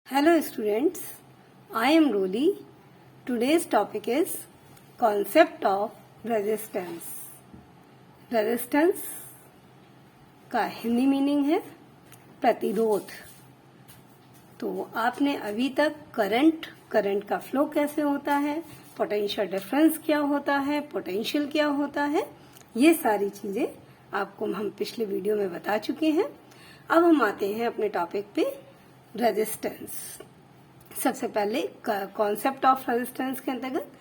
Hello students, I am Roli. Today's topic is concept of resistance. Resistance का Hindi meaning है प्रतिरोध। तो आपने अभी तक करंट का फ्लो कैसे होता है, पोटेंशियल डिफरेंस क्या होता है, पोटेंशियल क्या होता है, ये सारी चीजें आपको हम पिछले वीडियो में बता चुके हैं। अब हम आते हैं अपने टॉपिक पे रेजिस्टेंस। सबसे पहले कॉन्सेप्ट ऑफ रेजिस्टेंस के अंतर्गत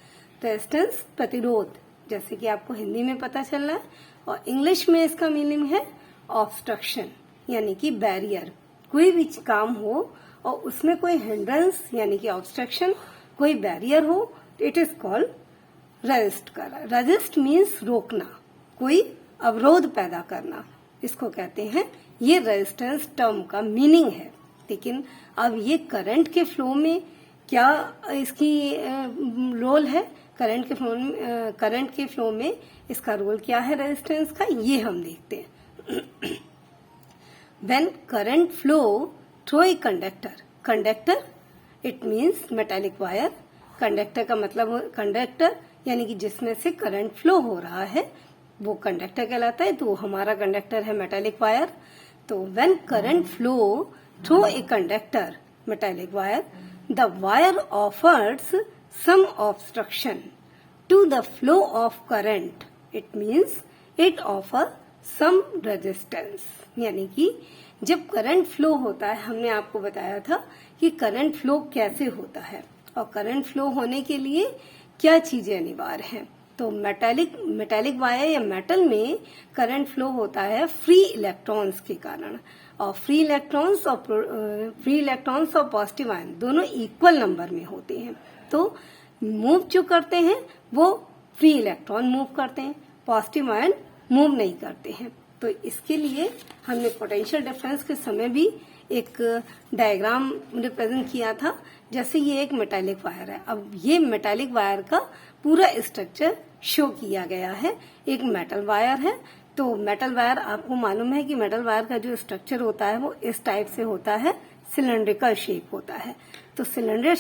रेजिस्टेंस प्रतिरोध, जैसे कि आपको हिंदी में पता चल रहा है, और इंग्लिश में इसका मीनिंग है ऑब्स्ट्रक्शन यानी कि बैरियर। कोई भी काम हो और उसमें कोई हिंड्रेंस यानी कि ऑब्स्ट्रक्शन, कोई बैरियर हो, इट इज कॉल्ड रेजिस्ट कर। रेजिस्ट मीन्स रोकना, कोई अवरोध पैदा करना, इसको कहते हैं। ये रेजिस्टेंस टर्म का मीनिंग है। लेकिन अब ये करंट के फ्लो में क्या इसकी रोल है, करंट के फ्लो में इसका रोल क्या है रेजिस्टेंस का, ये हम देखते हैं। When current flow through a conductor it means metallic wire. Conductor का मतलब कंडक्टर यानी कि जिसमें से करंट फ्लो हो रहा है वो कंडक्टर कहलाता है। तो हमारा कंडक्टर है मेटालिक वायर। तो when current flow through a conductor metallic wire, the wire offers some obstruction to the flow of current. It means it offers some resistance. यानी कि जब करंट फ्लो होता है, हमने आपको बताया था कि करंट फ्लो कैसे होता है और करंट फ्लो होने के लिए क्या चीजें अनिवार्य हैं। तो मेटालिक वायर या मेटल में करंट फ्लो होता है फ्री इलेक्ट्रॉन्स के कारण, और फ्री इलेक्ट्रॉन्स और पॉजिटिव आयन दोनों इक्वल नंबर में होते हैं। तो मूव जो करते हैं वो फ्री इलेक्ट्रॉन मूव करते हैं, पॉजिटिव आयन मूव नहीं करते हैं। तो इसके लिए हमने पोटेंशियल डिफरेंस के समय भी एक डायग्राम रिप्रेजेंट किया था। जैसे ये एक मेटालिक वायर है, अब ये मेटालिक वायर का पूरा स्ट्रक्चर शो किया गया है। एक मेटल वायर है, तो मेटल वायर आपको मालूम है कि मेटल वायर का जो स्ट्रक्चर होता है वो इस टाइप से होता है, सिलेंड्रिकल शेप होता है। तो सिलेंडर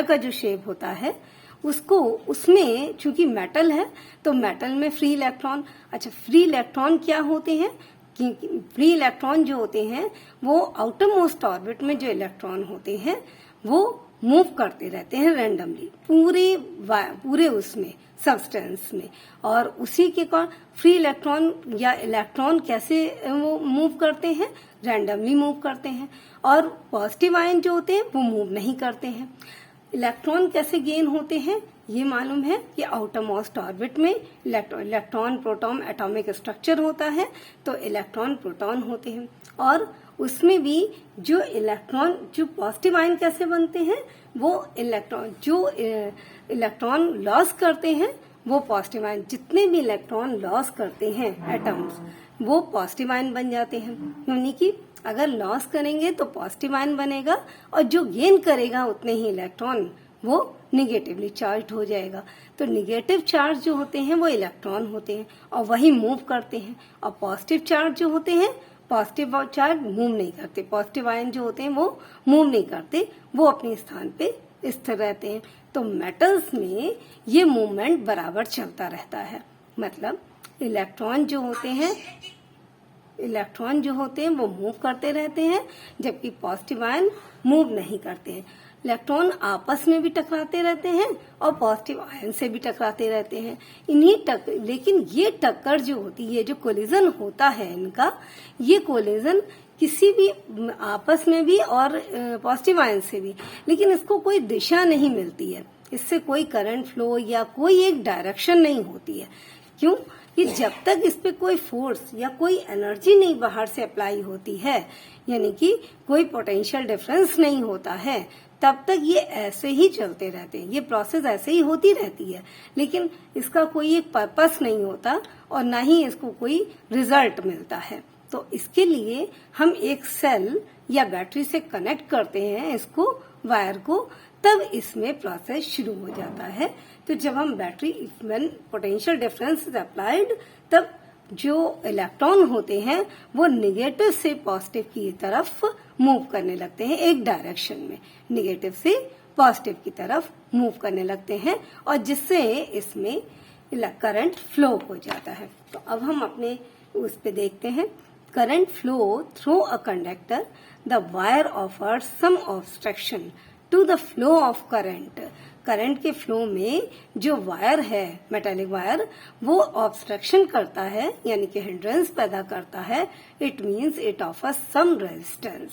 का जो शेप होता है उसमें चूंकि मेटल है तो मेटल में फ्री इलेक्ट्रॉन क्या होते हैं कि फ्री इलेक्ट्रॉन जो होते हैं वो आउटर मोस्ट ऑर्बिट में जो इलेक्ट्रॉन होते हैं वो मूव करते रहते हैं रैंडमली पूरे उसमें सब्सटेंस में, और उसी के कारण फ्री इलेक्ट्रॉन या इलेक्ट्रॉन कैसे वो मूव करते हैं, रैंडमली मूव करते हैं। और पॉजिटिव आयन जो होते हैं वो मूव नहीं करते हैं। इलेक्ट्रॉन कैसे गेन होते हैं ये मालूम है कि आउटर मोस्ट ऑर्बिट में इलेक्ट्रॉन प्रोटॉन एटॉमिक स्ट्रक्चर होता है, तो इलेक्ट्रॉन प्रोटॉन होते हैं। और उसमें भी जो पॉजिटिव आयन कैसे बनते हैं, वो इलेक्ट्रॉन लॉस करते हैं, वो पॉजिटिव आयन जितने भी इलेक्ट्रॉन लॉस करते हैं एटम्स वो पॉजिटिव आयन बन जाते हैं। यानी कि अगर लॉस करेंगे तो पॉजिटिव आयन बनेगा, और जो गेन करेगा उतने ही इलेक्ट्रॉन वो निगेटिवली चार्ज हो जाएगा। तो निगेटिव चार्ज जो होते हैं वो इलेक्ट्रॉन होते हैं और वही मूव करते हैं, और पॉजिटिव चार्ज जो होते हैं पॉजिटिव चार्ज मूव नहीं करते, पॉजिटिव आयन जो होते हैं वो मूव नहीं करते, वो अपने स्थान पे स्थिर रहते हैं। तो मेटल्स में ये मूवमेंट बराबर चलता रहता है। मतलब इलेक्ट्रॉन जो होते हैं वो मूव करते रहते हैं, जबकि पॉजिटिव आयन मूव नहीं करते हैं। इलेक्ट्रॉन आपस में भी टकराते रहते हैं और पॉजिटिव आयन से भी टकराते रहते हैं। लेकिन ये टक्कर जो होती है, जो कोलिजन होता है इनका, ये कोलिजन किसी भी आपस में भी और पॉजिटिव आयन से भी, लेकिन इसको कोई दिशा नहीं मिलती है, इससे कोई करंट फ्लो या कोई एक डायरेक्शन नहीं होती है। क्यों? कि जब तक इस पे कोई फोर्स या कोई एनर्जी नहीं बाहर से अप्लाई होती है, यानी कि कोई पोटेंशियल डिफरेंस नहीं होता है, तब तक ये ऐसे ही चलते रहते हैं, ये प्रोसेस ऐसे ही होती रहती है। लेकिन इसका कोई एक पर्पस नहीं होता और ना ही इसको कोई रिजल्ट मिलता है। तो इसके लिए हम एक सेल या बैटरी से कनेक्ट करते हैं इसको, वायर को, तब इसमें प्रोसेस शुरू हो जाता है। तो जब हम when potential difference is applied, तब जो इलेक्ट्रॉन होते हैं वो निगेटिव से पॉजिटिव की तरफ मूव करने लगते हैं, एक डायरेक्शन में निगेटिव से पॉजिटिव की तरफ मूव करने लगते हैं, और जिससे इसमें करंट फ्लो हो जाता है। तो अब हम अपने उस पे देखते हैं। Current flow through a conductor, the wire offers some obstruction to the flow of current. Current के फ्लो में जो वायर है, मेटालिक वायर, वो ऑब्स्ट्रक्शन करता है, यानी कि हिंड्रेंस पैदा करता है। It means it offers some resistance.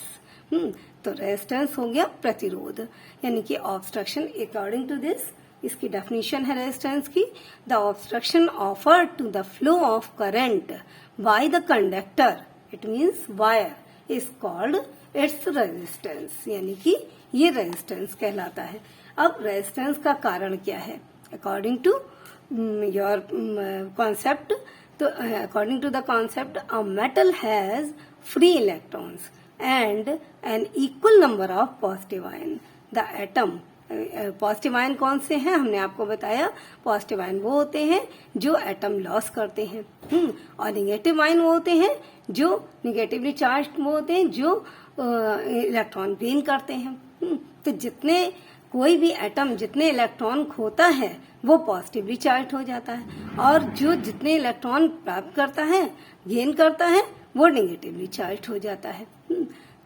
तो रेजिस्टेंस हो गया प्रतिरोध, यानी कि ऑब्स्ट्रक्शन। अकॉर्डिंग टू दिस, इसकी डेफिनेशन है रेजिस्टेंस की, the obstruction offered to the flow of current by the conductor, it means wire, is called its resistance, यानी कि ये रेजिस्टेंस कहलाता है। अब रेजिस्टेंस का कारण क्या है? अकॉर्डिंग टू योर कॉन्सेप्ट, तो according to the concept, a metal has free electrons and an equal number of positive ion. The atom, positive ion कौन से हैं? हमने आपको बताया, पॉजिटिव आयन वो होते हैं जो एटम लॉस करते हैं, और निगेटिव आयन वो होते हैं जो निगेटिवली चार्ज वो होते हैं जो इलेक्ट्रॉन गेन करते हैं। तो जितने कोई भी एटम जितने इलेक्ट्रॉन खोता है वो पॉजिटिवली चार्ज हो जाता है, और जो जितने इलेक्ट्रॉन प्राप्त करता है, गेन करता है, वो नेगेटिवली चार्ज हो जाता है।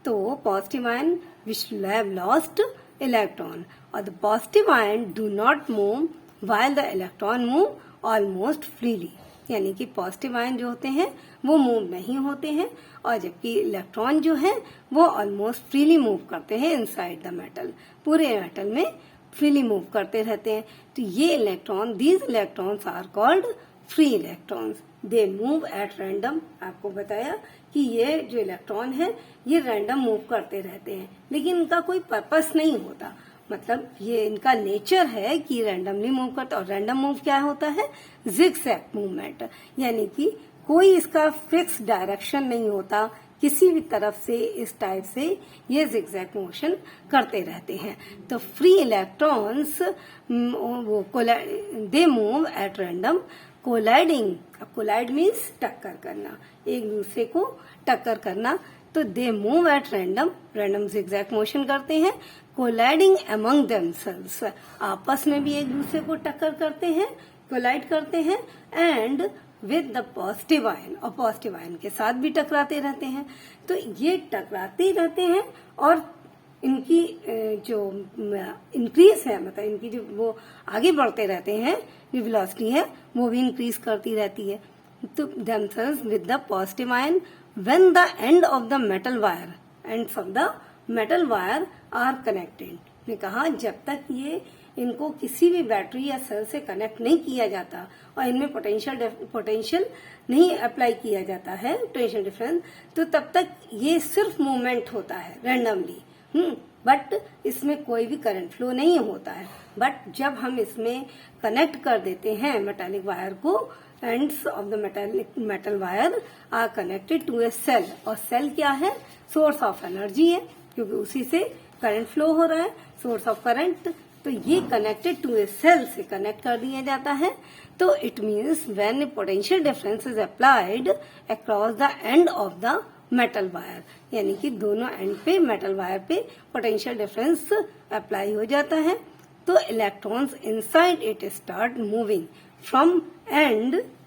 तो positive ion which have lost electron, और the positive ion do not move while the electron move almost freely, यानी कि पॉजिटिव आयन जो होते हैं वो मूव नहीं होते हैं, और जबकि इलेक्ट्रॉन जो है वो ऑलमोस्ट फ्रीली मूव करते हैं इनसाइड द मेटल, पूरे मेटल में फ्रीली मूव करते रहते हैं। तो ये electron, these electrons are called free electrons, they move at random. आपको बताया कि ये जो इलेक्ट्रॉन है ये रैंडम मूव करते रहते हैं, लेकिन इनका कोई पर्पस नहीं होता, मतलब ये इनका नेचर है कि रैंडमली मूव करता। और रैंडम मूव क्या होता है? जिगजैग मूवमेंट, यानी कि कोई इसका फिक्स डायरेक्शन नहीं होता, किसी भी तरफ से इस टाइप से ये जिगजैग मोशन करते रहते हैं। तो फ्री इलेक्ट्रॉन्स वो they move at random colliding. Collide means टक्कर करना, एक दूसरे को टक्कर करना। तो they move at random, random zigzag motion करते हैं। कोलाइडिंग अमंग देमसेल्व्स, आपस में भी एक दूसरे को टक्कर करते हैं, कोलाइड करते हैं। And with the positive ion, और पॉजिटिव आयन के साथ भी टकराते रहते हैं। तो ये टकराते रहते हैं, और इनकी जो इंक्रीज है, मतलब इनकी जो वो आगे बढ़ते रहते हैं, जो वेलोसिटी है वो भी इंक्रीज करती रहती है। तो themselves with the positive ion when the end of the metal wire, ends of the metal wire are connected। ने कहा जब तक ये इनको किसी भी बैटरी या सेल से कनेक्ट नहीं किया जाता और इनमें पोटेंशियल नहीं अप्लाई किया जाता है, पोटेंशियल डिफरेंस, तो तब तक ये सिर्फ मूवमेंट होता है रैंडमली, बट इसमें कोई भी करंट फ्लो नहीं होता है। बट जब हम इसमें कनेक्ट कर देते हैं मेटालिक वायर को, ends of the metal wire are connected to a cell, और सेल क्या है? सोर्स ऑफ एनर्जी है, क्योंकि उसी से करंट फ्लो हो रहा है, सोर्स ऑफ करंट। तो ये कनेक्टेड टू ए सेल से कनेक्ट कर दिया जाता है। तो it means when potential difference is applied across the end of the metal wire, यानी कि दोनों एंड पे मेटल वायर पे पोटेंशियल डिफरेंस अप्लाई हो जाता है, तो electrons inside it start moving from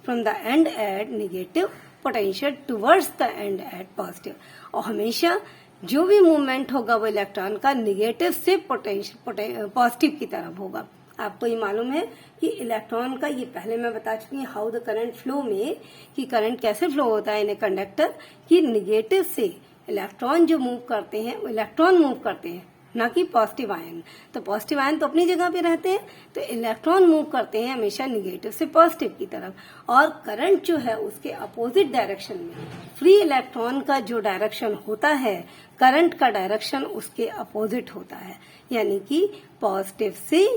the end at negative potential towards the end at positive. और हमेशा जो भी मूवमेंट होगा वो इलेक्ट्रॉन का निगेटिव से पॉजिटिव की तरफ होगा। आपको ये मालूम है कि इलेक्ट्रॉन का, ये पहले मैं बता चुकी हूँ हाउ द करंट फ्लो में, कि करंट कैसे फ्लो होता है इन ए कंडक्टर, कि निगेटिव से इलेक्ट्रॉन जो मूव करते हैं, इलेक्ट्रॉन मूव करते हैं, ना कि पॉजिटिव आयन। तो पॉजिटिव आयन तो अपनी जगह पे रहते हैं, तो इलेक्ट्रॉन मूव करते हैं हमेशा निगेटिव से पॉजिटिव की तरफ, और करंट जो है उसके अपोजिट डायरेक्शन में। फ्री इलेक्ट्रॉन का जो डायरेक्शन होता है, करंट का डायरेक्शन उसके अपोजिट होता है, यानी कि पॉजिटिव से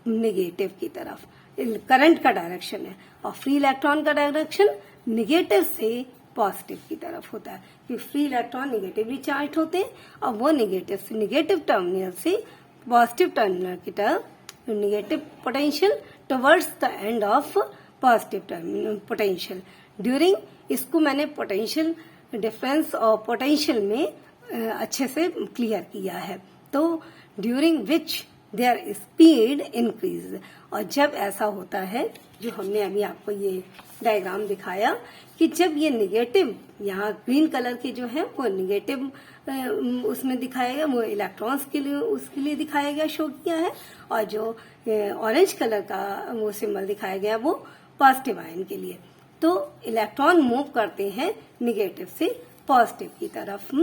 निगेटिव की तरफ करंट का डायरेक्शन है, और फ्री इलेक्ट्रॉन का डायरेक्शन निगेटिव से पॉजिटिव की तरफ होता है, क्योंकि फ्री इलेक्ट्रॉन निगेटिवली चार्ज होते हैं, और वो निगेटिव टर्मिनल से पॉजिटिव टर्मिनल की तरफ negative potential towards the end of positive potential during, इसको मैंने पोटेंशियल डिफरेंस और पोटेंशियल में अच्छे से क्लियर किया है। तो during which their speed increase, और जब ऐसा होता है जो हमने अभी आपको ये डायग्राम दिखाया कि जब ये निगेटिव, यहाँ ग्रीन कलर के जो है वो निगेटिव उसमें दिखाया गया, वो इलेक्ट्रॉन्स के लिए उसके लिए दिखाया गया, शो किया है, और जो ऑरेंज कलर का वो सिंबल दिखाया गया वो पॉजिटिव आयन के लिए। तो इलेक्ट्रॉन मूव करते हैं निगेटिव से पॉजिटिव की तरफ।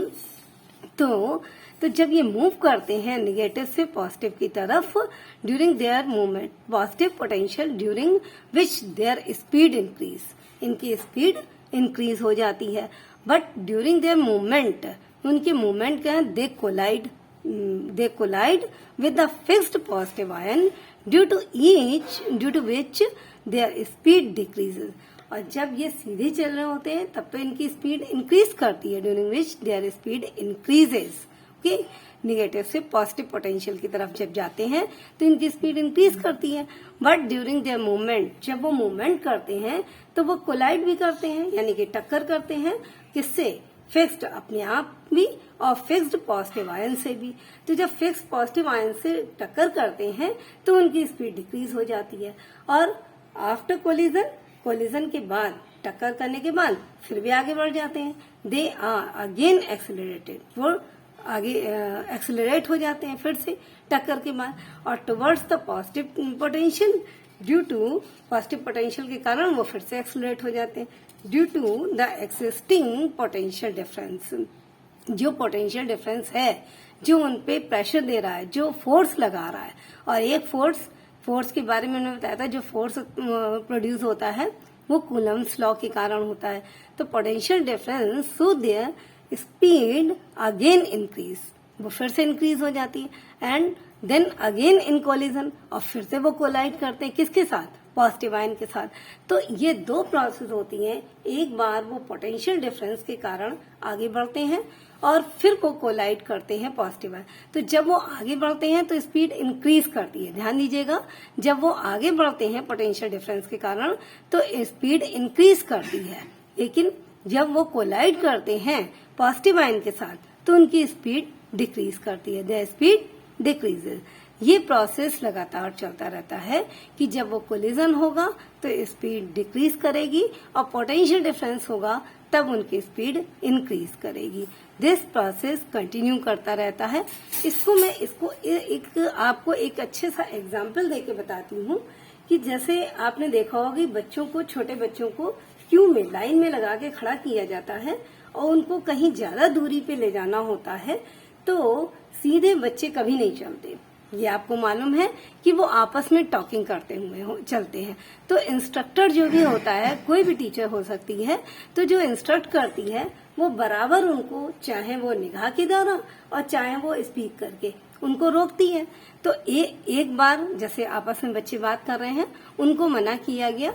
तो जब ये मूव करते हैं निगेटिव से पॉजिटिव की तरफ, during their movement positive potential during which their speed increase, इनकी स्पीड इंक्रीज हो जाती है। बट ड्यूरिंग देयर मूवमेंट, उनके मूवमेंट क्या है, they collide with the fixed positive ion due to which their speed decreases, और जब ये सीधे चल रहे होते हैं तब तो इनकी स्पीड इंक्रीज करती है, during which their speed increases. Okay, negative से पॉजिटिव पोटेंशियल की तरफ जब जाते हैं तो इनकी स्पीड इंक्रीज करती है। बट ड्यूरिंग देयर मूवमेंट, जब वो मूवमेंट करते हैं तो वो कोलाइड भी करते हैं, यानी कि टक्कर करते हैं, किससे, फिक्स्ड अपने आप भी और फिक्स्ड पॉजिटिव आयन से भी। तो जब फिक्स्ड पॉजिटिव आयन से टक्कर करते हैं तो उनकी स्पीड डिक्रीज हो जाती है। और आफ्टर कोलिजन के बाद, टक्कर करने के बाद फिर भी आगे बढ़ जाते हैं, दे आर अगेन एक्सेलरेटेड, वो आगे एक्सेलरेट हो जाते हैं फिर से टक्कर के बाद, और towards the positive potential, due to positive potential के कारण वो फिर से एक्सेलरेट हो जाते हैं, due to the existing potential difference. जो पोटेंशियल डिफरेंस है, जो उनपे प्रेशर दे रहा है, जो फोर्स लगा रहा है, और एक फोर्स के बारे में मैंने बताया था, जो फोर्स प्रोड्यूस होता है वो कूलम्स लॉ के कारण होता है। तो potential difference, so their speed again increase, वो फिर से इंक्रीज हो जाती है, and then again in collision, और फिर से वो कोलाइड करते हैं किसके साथ, पॉजिटिव आयन के साथ। तो ये दो प्रोसेस होती हैं, एक बार वो पोटेंशियल डिफरेंस के कारण आगे बढ़ते हैं और फिर वो कोलाइड करते हैं पॉजिटिव आयन। तो जब वो आगे बढ़ते हैं तो स्पीड इंक्रीज करती है, ध्यान दीजिएगा, जब वो आगे बढ़ते हैं पोटेंशियल डिफरेंस के कारण तो स्पीड इंक्रीज करती है, लेकिन जब वो कोलाइड करते हैं पॉजिटिव आयन के साथ तो उनकी स्पीड डिक्रीज करती है, द स्पीड डिक्रीजेज। ये प्रोसेस लगातार चलता रहता है कि जब वो कोलिजन होगा तो स्पीड डिक्रीज करेगी और पोटेंशियल डिफरेंस होगा तब उनकी स्पीड इंक्रीज करेगी। दिस प्रोसेस कंटिन्यू करता रहता है। आपको एक अच्छे सा एग्जाम्पल देके बताती हूँ कि जैसे आपने देखा होगा कि बच्चों को, छोटे बच्चों को क्यू में लाइन में लगा के खड़ा किया जाता है और उनको कहीं ज्यादा दूरी पे ले जाना होता है तो सीधे बच्चे कभी नहीं चलते। ये आपको मालूम है कि वो आपस में टॉकिंग करते हुए चलते हैं। तो इंस्ट्रक्टर जो भी होता है, कोई भी टीचर हो सकती है, तो जो इंस्ट्रक्ट करती है वो बराबर उनको, चाहे वो निगाह के द्वारा और चाहे वो स्पीक करके, उनको रोकती है। तो एक बार जैसे आपस में बच्चे बात कर रहे हैं, उनको मना किया गया,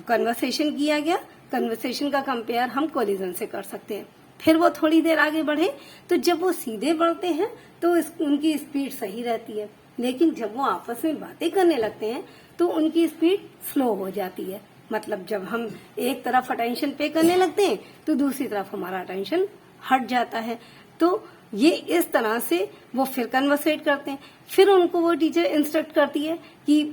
कन्वर्सेशन किया गया। कन्वर्सेशन का कंपेयर हम कोलिजन से कर सकते हैं। फिर वो थोड़ी देर आगे बढ़े तो जब वो सीधे बढ़ते हैं तो उनकी स्पीड सही रहती है, लेकिन जब वो आपस में बातें करने लगते हैं तो उनकी स्पीड स्लो हो जाती है। मतलब जब हम एक तरफ अटेंशन पे करने लगते हैं तो दूसरी तरफ हमारा अटेंशन हट जाता है। तो ये इस तरह से वो फिर कन्वर्सेट करते हैं। फिर उनको वो टीचर इंस्ट्रक्ट करती है कि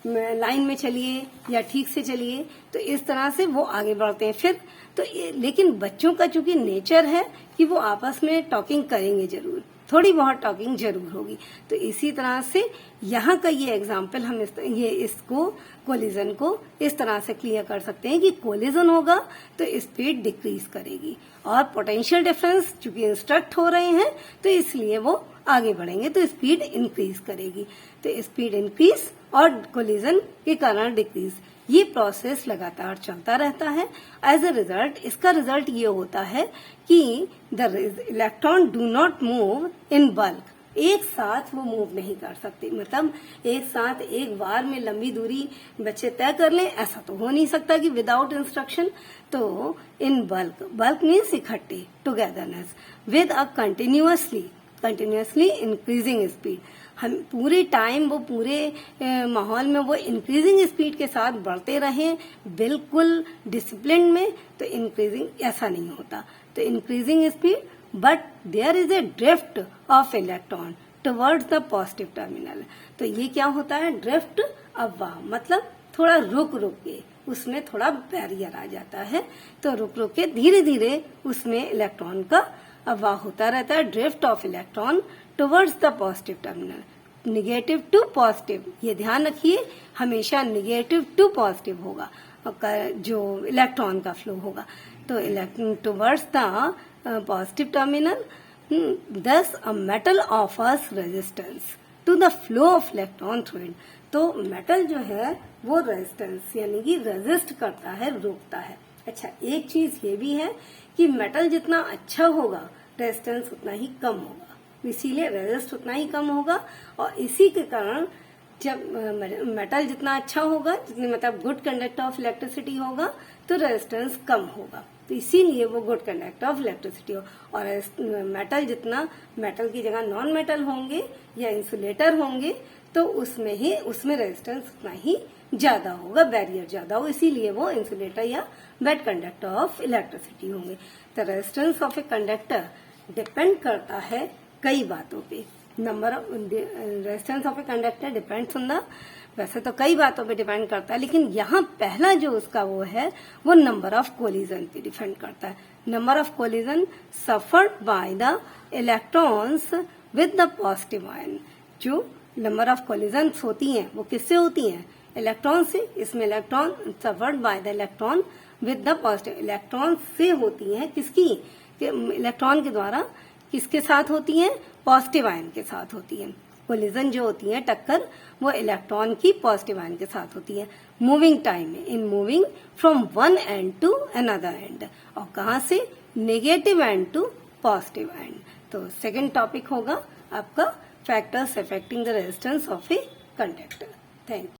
लाइन में चलिए या ठीक से चलिए, तो इस तरह से वो आगे बढ़ते हैं। फिर तो लेकिन बच्चों का चूंकि नेचर है कि वो आपस में टॉकिंग करेंगे जरूर, थोड़ी बहुत टॉकिंग जरूर होगी। तो इसी तरह से यहाँ का ये एग्जाम्पल हम इसको कोलिजन को इस तरह से क्लियर कर सकते हैं कि कोलिजन होगा तो स्पीड डिक्रीज करेगी और पोटेंशियल डिफरेंस चूंकि इंस्ट्रक्ट हो रहे हैं तो इसलिए वो आगे बढ़ेंगे तो स्पीड इंक्रीज करेगी। तो स्पीड इंक्रीज और कोलिजन के कारण डिक्रीज, ये प्रोसेस लगातार चलता रहता है। एज अ रिजल्ट, इसका रिजल्ट ये होता है कि the electron do not move in bulk, एक साथ वो मूव नहीं कर सकते। मतलब एक साथ एक बार में लंबी दूरी बच्चे तय कर लें, ऐसा तो हो नहीं सकता कि विदाउट इंस्ट्रक्शन। तो इन बल्क मीन्स इकट्ठे, togetherness with a continuously, continuously increasing speed, हम पूरे टाइम वो पूरे माहौल में वो इंक्रीजिंग स्पीड के साथ बढ़ते रहें बिल्कुल डिसिप्लिन में, तो इंक्रीजिंग ऐसा नहीं होता। तो increasing speed but there is a drift of electron towards the positive terminal. तो ये क्या होता है, ड्रिफ्ट अफवाह, मतलब थोड़ा रुक रुक के उसमें थोड़ा बैरियर आ जाता है, तो रुक रुक के धीरे धीरे उसमें इलेक्ट्रॉन का अफवाह होता रहता है। Drift of electron towards the positive terminal, negative to positive, ये ध्यान रखिए, हमेशा निगेटिव टू पॉजिटिव होगा जो इलेक्ट्रॉन का फ्लो होगा। तो towards the positive terminal, thus a metal offers resistance to the flow of electron through it। तो मेटल जो है वो रेजिस्टेंस यानी कि रेजिस्ट करता है, रोकता है। अच्छा, एक चीज ये भी है कि मेटल जितना अच्छा होगा रेजिस्टेंस उतना ही कम होगा, इसीलिए रेजिस्ट उतना ही कम होगा। और इसी के कारण जब मेटल जितना अच्छा होगा, जितनी मतलब गुड कंडक्टर ऑफ इलेक्ट्रिसिटी होगा, तो रेजिस्टेंस कम होगा, तो इसीलिए वो गुड कंडक्टर ऑफ इलेक्ट्रिसिटी हो। और मेटल जितना, मेटल की जगह नॉन मेटल होंगे या इंसुलेटर होंगे, तो उसमें रेजिस्टेंस उतना ही ज्यादा होगा, बैरियर ज्यादा होगा, इसीलिए वो इंसुलेटर या बेड कंडक्टर ऑफ इलेक्ट्रिसिटी होंगे। तो resistance of a conductor depend करता है कई बातों पे। Number of resistance of a conductor depends on the, वैसे तो कई बातों पे डिपेंड करता है, लेकिन यहाँ पहला जो उसका वो है वो नंबर ऑफ कोलिजन पे डिपेंड करता है। Number of collision suffered by the electrons with the positive ion. जो नंबर ऑफ कोलिजन होती हैं वो किससे होती हैं, इलेक्ट्रॉन से। इसमें electron suffered by the electron with the positive, electron से होती हैं, किसकी, इलेक्ट्रॉन के द्वारा किसके साथ होती हैं, पॉजिटिव आयन के साथ होती है। कोलिजन जो होती है, टक्कर, वो इलेक्ट्रॉन की पॉजिटिव आयन के साथ होती है मूविंग टाइम में, in moving from one end to another end, और कहाँ से, negative end to positive end. तो सेकंड टॉपिक होगा आपका factors affecting the resistance of a conductor. Thank you.